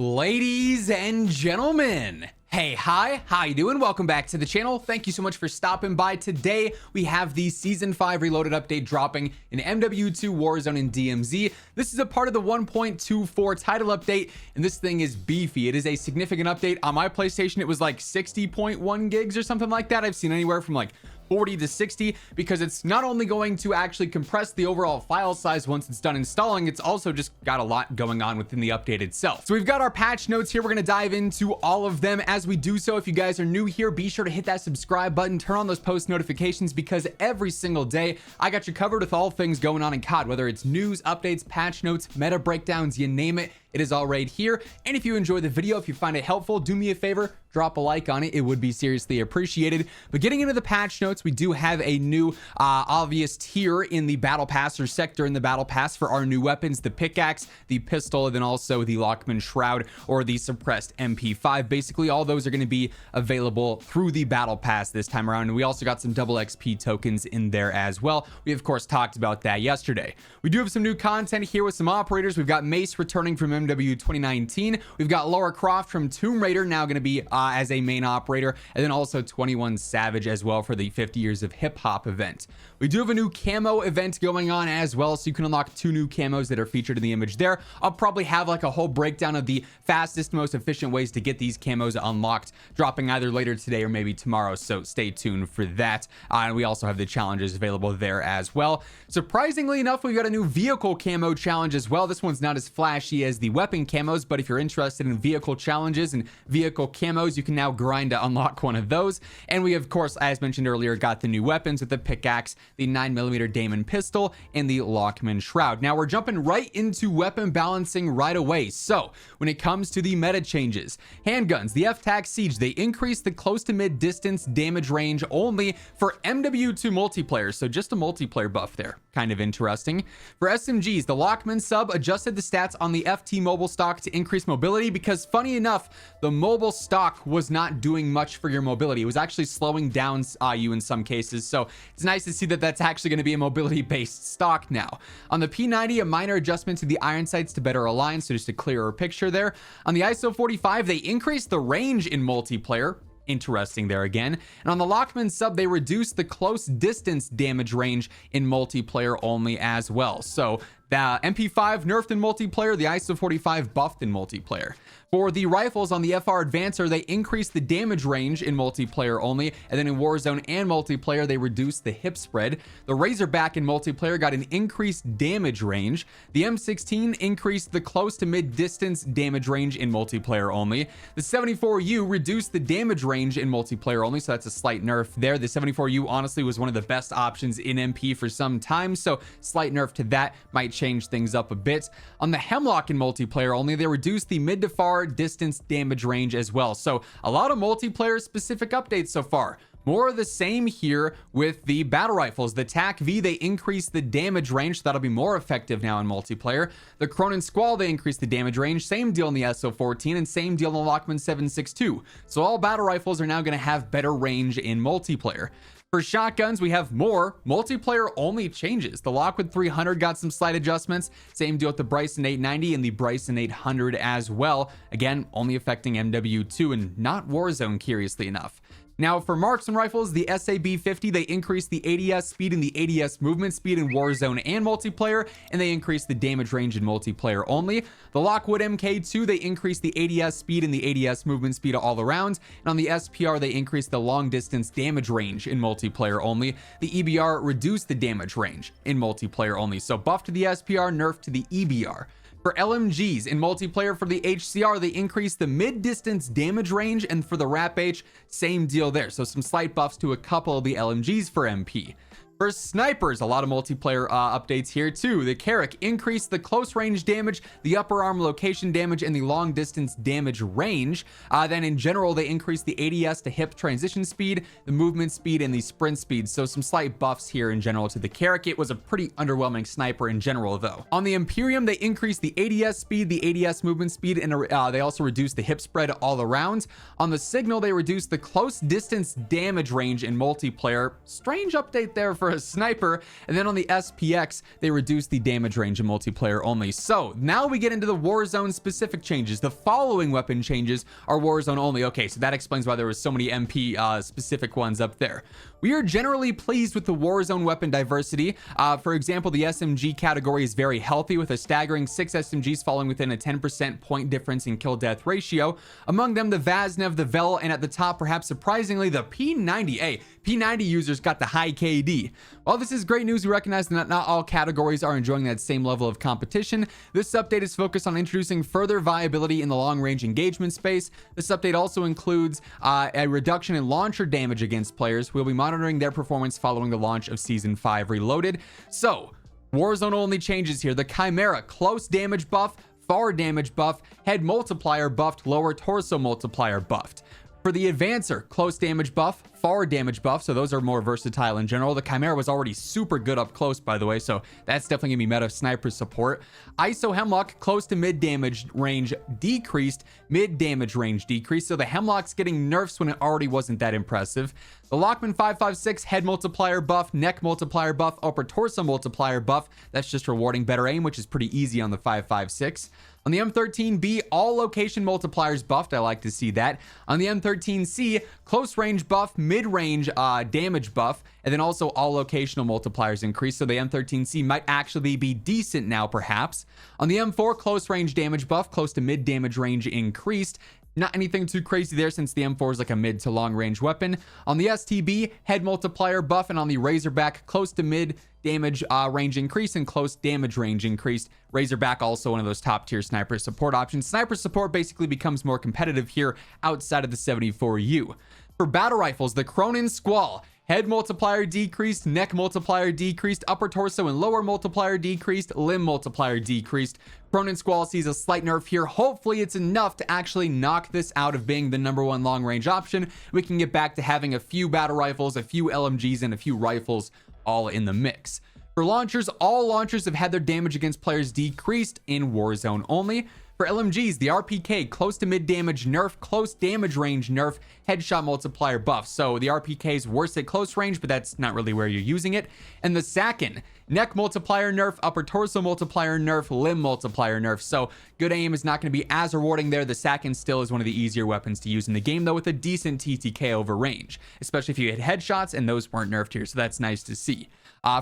Ladies and gentlemen, hey, hi, how you doing? Welcome back to the channel. Thank you so much for stopping by. Today, we have the Season 5 Reloaded update dropping in MW2 Warzone and DMZ. This is a part of the 1.24 title update, and this thing is beefy. It is a significant update. On my PlayStation, it was like 60.1 gigs or something like that. I've seen anywhere from like 40 to 60 because it's not only going to actually compress the overall file size once it's done installing, it's also just got a lot going on within the update itself. So we've got our patch notes here. We're going to dive into all of them. As we do so, if you guys are new here, be sure to hit that subscribe button, turn on those post notifications, because every single day I got you covered with all things going on in COD, whether it's news, updates, patch notes, meta breakdowns, you name it. It is all right here. And if you enjoy the video, if you find it helpful, do me a favor, drop a like on it. It would be seriously appreciated. But getting into the patch notes, we do have a new obvious tier in the battle pass, or sector in the battle pass, for our new weapons: the pickaxe, the pistol, and then also the Lockman Shroud, or the suppressed MP5. Basically, all those are going to be available through the battle pass this time around. And we also got some double XP tokens in there as well. We of course talked about that yesterday. We do have some new content here with some operators. We've got Mace returning from MW 2019. We've got Lara Croft from Tomb Raider now going to be as a main operator, and then also 21 Savage as well for the 50 Years of Hip Hop event. We do have a new camo event going on as well, so you can unlock 2 new camos that are featured in the image there. I'll probably have like a whole breakdown of the fastest, most efficient ways to get these camos unlocked, dropping either later today or maybe tomorrow, so stay tuned for that. And we also have the challenges available there as well. Surprisingly enough, we've got a new vehicle camo challenge as well. This one's not as flashy as the weapon camos, but if you're interested in vehicle challenges and vehicle camos, you can now grind to unlock one of those. And we of course, as mentioned earlier, got the new weapons with the pickaxe, the 9mm Damon pistol, and the Lockman Shroud. Now we're jumping right into weapon balancing right away. So when it comes to the meta changes, handguns, the F-Tac Siege, they increase the close to mid distance damage range only for MW2 multiplayer. So just a multiplayer buff there. Kind of interesting. For SMGs, the Lockman sub adjusted the stats on the FT mobile stock to increase mobility, because funny enough, the mobile stock was not doing much for your mobility. It was actually slowing down you in some cases. So it's nice to see that that's actually going to be a mobility based stock now. On the P90, a minor adjustment to the iron sights to better align, so just a clearer picture there. On the ISO 45, they increased the range in multiplayer. Interesting there again. And on the Lockman sub, they reduced the close distance damage range in multiplayer only as well. So the MP5 nerfed in multiplayer, the ISO 45 buffed in multiplayer. For the rifles on the FR Advancer, they increased the damage range in multiplayer only, and then in Warzone and multiplayer, they reduced the hip spread. The Razorback in multiplayer got an increased damage range. The M16 increased the close to mid distance damage range in multiplayer only. The 74U reduced the damage range in multiplayer only, so that's a slight nerf there. The 74U honestly was one of the best options in MP for some time, so slight nerf to that might change things up a bit. On the Hemlock in multiplayer only, they reduced the mid to far distance damage range as well. So a lot of multiplayer specific updates so far. More of the same here with the battle rifles. The TAC-V, they increased the damage range, so that'll be more effective now in multiplayer. The Cronin Squall, they increased the damage range. Same deal in the SO14, and same deal in the Lockman 7.62. So all battle rifles are now going to have better range in multiplayer. For shotguns, we have more multiplayer only changes. The Lockwood 300 got some slight adjustments. Same deal with the Bryson 890 and the Bryson 800 as well. Again, only affecting MW2 and not Warzone, curiously enough. Now for marksman rifles, the SAB-50, they increased the ADS speed and the ADS movement speed in Warzone and multiplayer, and they increased the damage range in multiplayer only. The Lockwood MK2, they increased the ADS speed and the ADS movement speed all around, and on the SPR, they increased the long distance damage range in multiplayer only. The EBR reduced the damage range in multiplayer only, so buff to the SPR, nerf to the EBR. For LMGs in multiplayer, for the HCR, they increased the mid-distance damage range, and for the RAP-H, same deal there. So some slight buffs to a couple of the LMGs for MP. For snipers, a lot of multiplayer updates here too. The Carrick increased the close range damage, the upper arm location damage, and the long distance damage range. Then in general, they increased the ADS to hip transition speed, the movement speed, and the sprint speed. So some slight buffs here in general to the Carrick. It was a pretty underwhelming sniper in general though. On the Imperium, they increased the ADS speed, the ADS movement speed, and they also reduced the hip spread all around. On the Signal, they reduced the close distance damage range in multiplayer. Strange update there for a sniper. And then on the SPX, they reduced the damage range in multiplayer only. So now we get into the Warzone specific changes. The following weapon changes are Warzone only. Okay, so that explains why there was so many MP specific ones up there. We are generally pleased with the Warzone weapon diversity. For example, the SMG category is very healthy, with a staggering 6 SMGs falling within a 10% point difference in kill-death ratio. Among them, the Vaznev, the Vel, and at the top, perhaps surprisingly, the P90A. P90 users got the high KD. While this is great news, we recognize that not all categories are enjoying that same level of competition. This update is focused on introducing further viability in the long-range engagement space. This update also includes a reduction in launcher damage against players. We'll be monitoring their performance following the launch of Season 5 Reloaded. So, Warzone only changes here. The Chimera, close damage buff, far damage buff, head multiplier buffed, lower torso multiplier buffed. For the Advancer, close damage buff, far damage buff, so those are more versatile in general. The Chimera was already super good up close, by the way, so that's definitely gonna be meta sniper support. ISO Hemlock, close to mid damage range decreased, mid damage range decreased, so the Hemlock's getting nerfs when it already wasn't that impressive. The Lockman 556, head multiplier buff, neck multiplier buff, upper torso multiplier buff. That's just rewarding better aim, which is pretty easy on the 556. On the M13B, all location multipliers buffed. I like to see that. On the M13C, close range buff, mid-range damage buff, and then also all locational multipliers increased. So the M13C might actually be decent now, perhaps. On the M4, close range damage buff, close to mid damage range increased. Not anything too crazy there, since the M4 is like a mid to long range weapon. On the STB, head multiplier buff, and on the Razorback, close to mid damage range increase and close damage range increased. Razorback also one of those top tier sniper support options. Sniper support basically becomes more competitive here outside of the 74U. For battle rifles, the Cronin Squall, head multiplier decreased, neck multiplier decreased, upper torso and lower multiplier decreased, limb multiplier decreased. Cronin Squall sees a slight nerf here. Hopefully it's enough to actually knock this out of being the #1 long range option. We can get back to having a few battle rifles, a few LMGs, and a few rifles all in the mix. For launchers, all launchers have had their damage against players decreased in Warzone only. For LMGs, the RPK, close to mid damage nerf, close damage range nerf, headshot multiplier buff. So the RPK is worse at close range, but that's not really where you're using it. And the Sakin, neck multiplier nerf, upper torso multiplier nerf, limb multiplier nerf. So good aim is not going to be as rewarding there. The Sakin still is one of the easier weapons to use in the game, though, with a decent TTK over range, especially if you hit headshots, and those weren't nerfed here, so that's nice to see.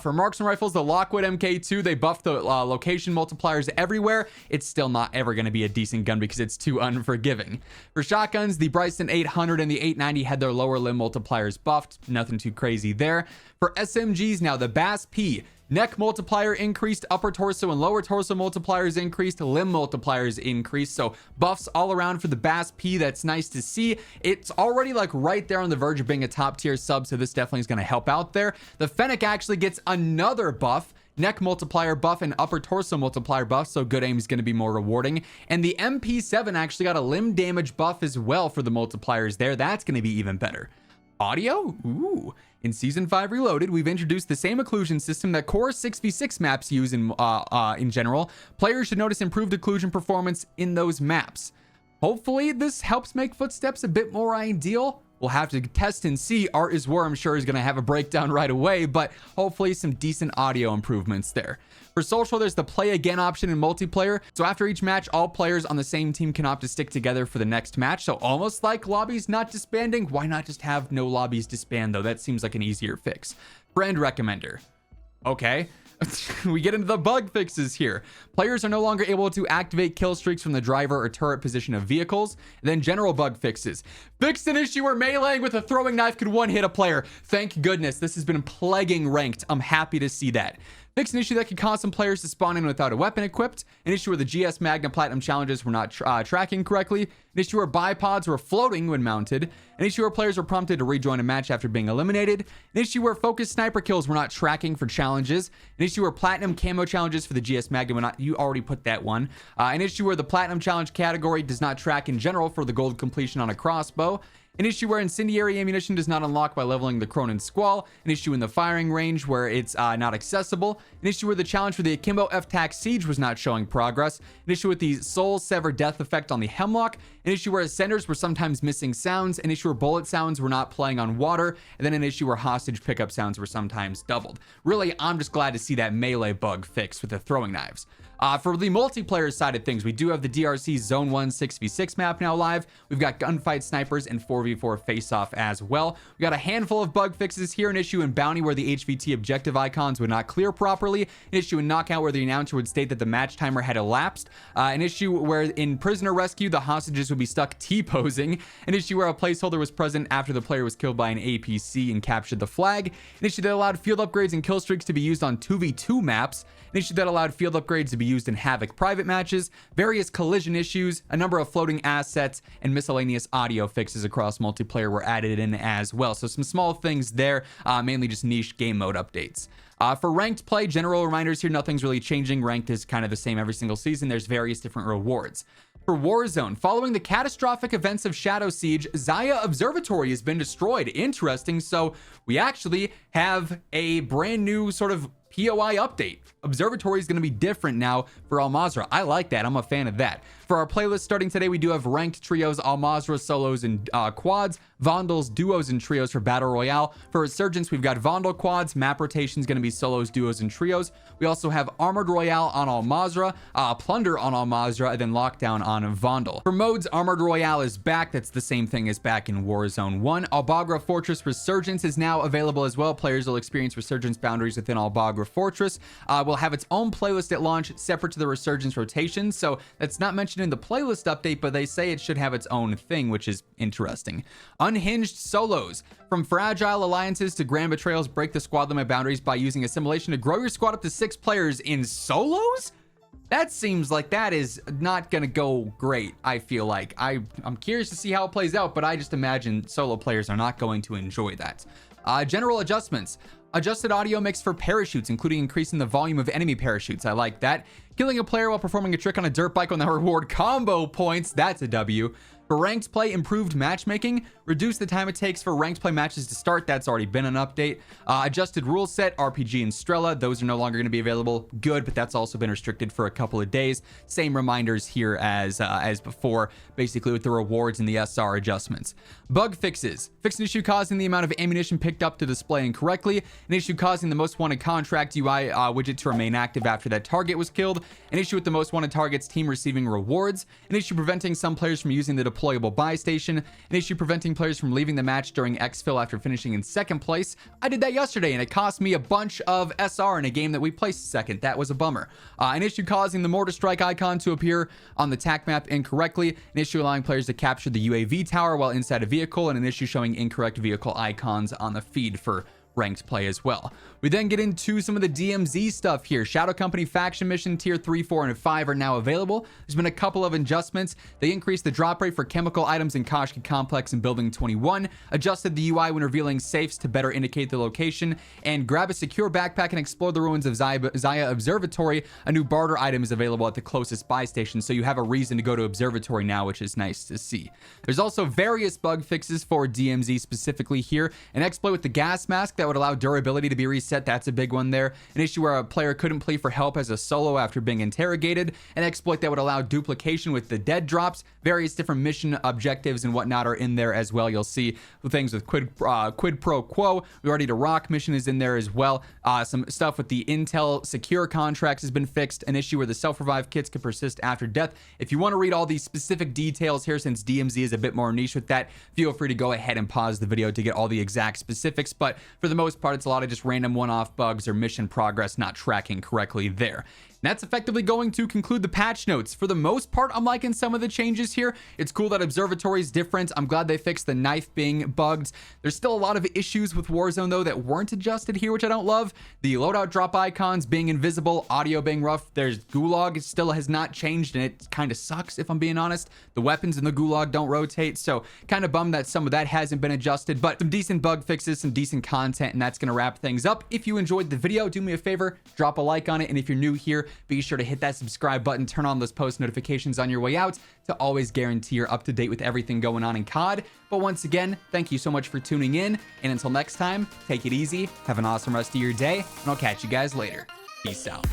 For marksman rifles, the Lockwood MK2, they buffed the location multipliers everywhere. It's still not ever going to be a decent gun because it's too unforgiving. For shotguns, the Bryson 800 and the 890 had their lower limb multipliers buffed. Nothing too crazy there. For SMGs now, the Bass P, neck multiplier increased, upper torso and lower torso multipliers increased, limb multipliers increased. So buffs all around for the Bass P. That's nice to see. It's already like right there on the verge of being a top tier sub, so this definitely is going to help out there. The Fennec actually gets another buff, neck multiplier buff and upper torso multiplier buff, so good aim is going to be more rewarding. And the MP7 actually got a limb damage buff as well for the multipliers there. That's going to be even better. Audio? Ooh. In Season 5 Reloaded, we've introduced the same occlusion system that core 6v6 maps use in general. Players should notice improved occlusion performance in those maps. Hopefully, this helps make Footsteps a bit more ideal. We'll have to test and see. Art is War, I'm sure, is going to have a breakdown right away, but hopefully some decent audio improvements there. For social, there's the play again option in multiplayer. So after each match, all players on the same team can opt to stick together for the next match. So almost like lobbies not disbanding. Why not just have no lobbies disband, though? That seems like an easier fix. Friend recommender. Okay. We get into the bug fixes here. Players are no longer able to activate kill streaks from the driver or turret position of vehicles. Then general bug fixes. Fixed an issue where meleeing with a throwing knife could one-hit a player. Thank goodness. This has been plaguing ranked. I'm happy to see that. Fix an issue that could cause some players to spawn in without a weapon equipped. An issue where the GS Magna Platinum challenges were not tracking correctly. An issue where bipods were floating when mounted. An issue where players were prompted to rejoin a match after being eliminated. An issue where focused sniper kills were not tracking for challenges. An issue where platinum camo challenges for the GS Magna were not... You already put that one. An issue where the platinum challenge category does not track in general for the gold completion on a crossbow. an issue where incendiary ammunition does not unlock by leveling the Cronin Squall, an issue in the firing range where it's not accessible, an issue where the challenge for the Akimbo F-Tac Siege was not showing progress, an issue with the Soul Sever Death effect on the Hemlock, an issue where ascenders were sometimes missing sounds, an issue where bullet sounds were not playing on water, and then an issue where hostage pickup sounds were sometimes doubled. Really, I'm just glad to see that melee bug fixed with the throwing knives. For the multiplayer side of things, we do have the DRC Zone 1 6v6 map now live. We've got gunfight snipers and 4v4 face-off as well. We got a handful of bug fixes here, an issue in Bounty where the HVT objective icons would not clear properly, an issue in Knockout where the announcer would state that the match timer had elapsed, an issue where in Prisoner Rescue the hostages would be stuck T-posing, an issue where a placeholder was present after the player was killed by an APC and captured the flag, an issue that allowed field upgrades and kill streaks to be used on 2v2 maps, an issue that allowed field upgrades to be used in Havoc private matches, various collision issues, a number of floating assets, and miscellaneous audio fixes across multiplayer were added in as well. So some small things there, mainly just niche game mode updates. For ranked play, general reminders here, nothing's really changing. Ranked is kind of the same every single season. There's various different rewards. For Warzone, following the catastrophic events of Shadow Siege, Zaya Observatory has been destroyed. Interesting. So we actually have a brand new sort of POI update. Observatory is going to be different now for Al Mazrah. I like that. I'm a fan of that. For our playlist starting today, we do have ranked trios, Al Mazrah solos and quads, Vandals, duos, and trios for Battle Royale. For Resurgence, we've got Vandal quads, map rotation is going to be solos, duos, and trios. We also have Armored Royale on Al Mazrah, Plunder on Al Mazrah, and then Lockdown on Vandal. For modes, Armored Royale is back. That's the same thing as back in Warzone 1. Al Bagra Fortress Resurgence is now available as well. Players will experience Resurgence boundaries within Al Bagra Fortress. Will have its own playlist at launch, separate to the Resurgence rotation. So that's not mentioned in the playlist update, but they say it should have its own thing, which is interesting. Unhinged solos. From fragile alliances to grand betrayals, break the squad limit boundaries by using assimilation to grow your squad up to 6 players in solos? That seems like that is not going to go great, I feel like. I'm curious to see how it plays out, but I just imagine solo players are not going to enjoy that. General adjustments. Adjusted audio mix for parachutes, including increasing the volume of enemy parachutes. I like that. Killing a player while performing a trick on a dirt bike will now reward combo points. That's a W. For ranked play, improved matchmaking. Reduce the time it takes for ranked play matches to start. That's already been an update. Adjusted rule set, RPG and Strela. Those are no longer going to be available. Good, but that's also been restricted for a couple of days. Same reminders here as before, basically with the rewards and the SR adjustments. Bug fixes. Fix an issue causing the amount of ammunition picked up to display incorrectly. An issue causing the most wanted contract UI widget to remain active after that target was killed. An issue with the most wanted targets team receiving rewards. An issue preventing some players from using the deployable buy station. An issue preventing players from leaving the match during exfil after finishing in second place. I did that yesterday and it cost me a bunch of SR in a game that we placed second. That was a bummer. An issue causing the mortar strike icon to appear on the TAC map incorrectly. An issue allowing players to capture the UAV tower while inside a vehicle, and an issue showing incorrect vehicle icons on the feed for ranked play as well. We then get into some of the DMZ stuff here. Shadow Company faction mission tier 3, 4, and 5 are now available. There's been a couple of adjustments. They increased the drop rate for chemical items in Koshka Complex and Building 21, adjusted the UI when revealing safes to better indicate the location, and grab a secure backpack and explore the ruins of Zaya Observatory. A new barter item is available at the closest buy station, so you have a reason to go to Observatory now, which is nice to see. There's also various bug fixes for DMZ specifically here. An exploit with the gas mask that would allow durability to be reset. That's a big one there. An issue where a player couldn't plea for help as a solo after being interrogated. An exploit that would allow duplication with the dead drops. Various different mission objectives and whatnot are in there as well. You'll see things with quid pro quo. We Ready to Rock mission is in there as well. Some stuff with the Intel secure contracts has been fixed. An issue where the self-revive kits can persist after death. If you want to read all these specific details here, since DMZ is a bit more niche with that, feel free to go ahead and pause the video to get all the exact specifics. But for the most part, it's a lot of just random one-off bugs or mission progress not tracking correctly there. That's effectively going to conclude the patch notes. For the most part, I'm liking some of the changes here. It's cool that Observatory is different. I'm glad they fixed the knife being bugged. There's still a lot of issues with Warzone, though, that weren't adjusted here, which I don't love. The loadout drop icons being invisible, audio being rough. There's Gulag. It still has not changed, and it kind of sucks, if I'm being honest. The weapons in the Gulag don't rotate, so kind of bummed that some of that hasn't been adjusted, but some decent bug fixes, some decent content, and that's going to wrap things up. If you enjoyed the video, do me a favor, drop a like on it, and if you're new here, Be sure to hit that subscribe button, turn on those post notifications on your way out to always guarantee you're up to date with everything going on in COD. But once again, thank you so much for tuning in, and until next time, take it easy, have an awesome rest of your day, and I'll catch you guys later. Peace out.